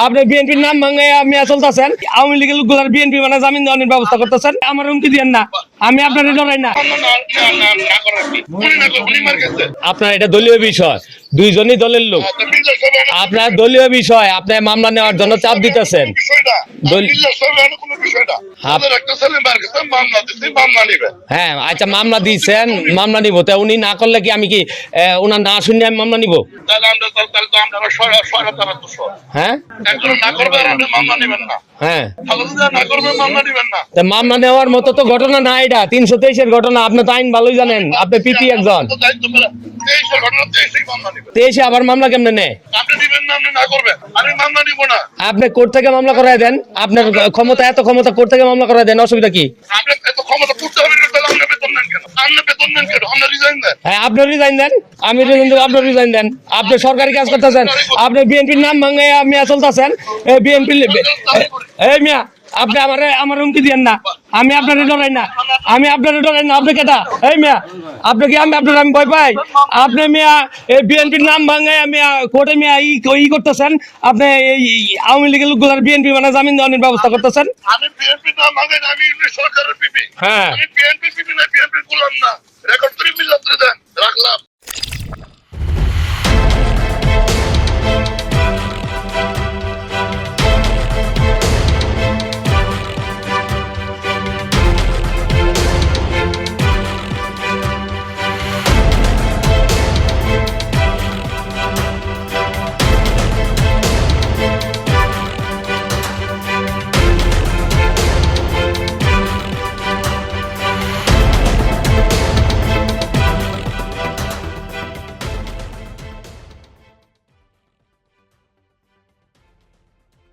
আপনি বিএনপির নাম ভাঙে আপনি চলতেছেন, আওয়ামী লীগের লোকগুলার বিএনপি মানে জামিন দেওয়ার ব্যবস্থা করতেছেন। আমার হুমকি দিয়েন না, আমি আপনার ডরাই না। আপনার এটা দলীয় বিষয়, দুইজনই দলের লোক, আপনার দলীয় বিষয়, আপনার মামলা নেওয়ার জন্য চাপ দিতেছেন। হ্যাঁ আচ্ছা, মামলা দিয়েছেন, মামলা নিব। তা উনি না করলে কি আমি কি ওনার না শুনে আমি মামলা নিব? হ্যাঁ হ্যাঁ, মামলা নেওয়ার মতো তো ঘটনা না এটা, 323-এর ঘটনা। আপনি তো আইন ভালোই জানেন, আপনি পিপি একজন। 23-এ আবার মামলা কেমনে নেয়? আপনি কোর্ট থেকে মামলা করায় দেন, আপনার ক্ষমতা, এত ক্ষমতা, কোর্ট থেকে মামলা করায় দেন, অসুবিধা কি? হ্যাঁ আপনি রিজাইন দেন, আমি রিজাইন দেবো, আপনি রিজাইন দেন। আপনি সরকারি কাজ করতেছেন, আপনি বিএনপির নাম ভাঙে আপনি চলতেছেন। এই বিএনপি, এই মিয়া আপনি আমার হুমকি দিয়েন না, আমি আপনার ডরাই না, আমি আপনার ডরাই না। আপনি কেটা? এই মিয়া আপনি কি আমি আপনার আমি ভয় পাই? আপনি মিয়া এই বিএনপির নাম ভাঙে আমি কোর্টে মিয়া ই করতেছেন, আপনি এই আওয়ামী লীগের লোকগুলার বিএনপি মানে জামিন দেওয়ার ব্যবস্থা করতেছেন। আমি বিএনপির নাম ভাঙে না, আমি সরকারের পিপি। হ্যাঁ আমি বিএনপি পিপি না, বিএনপির গোলাম না। রেকর্ড করে মিলাতে দেন, রাখলাম।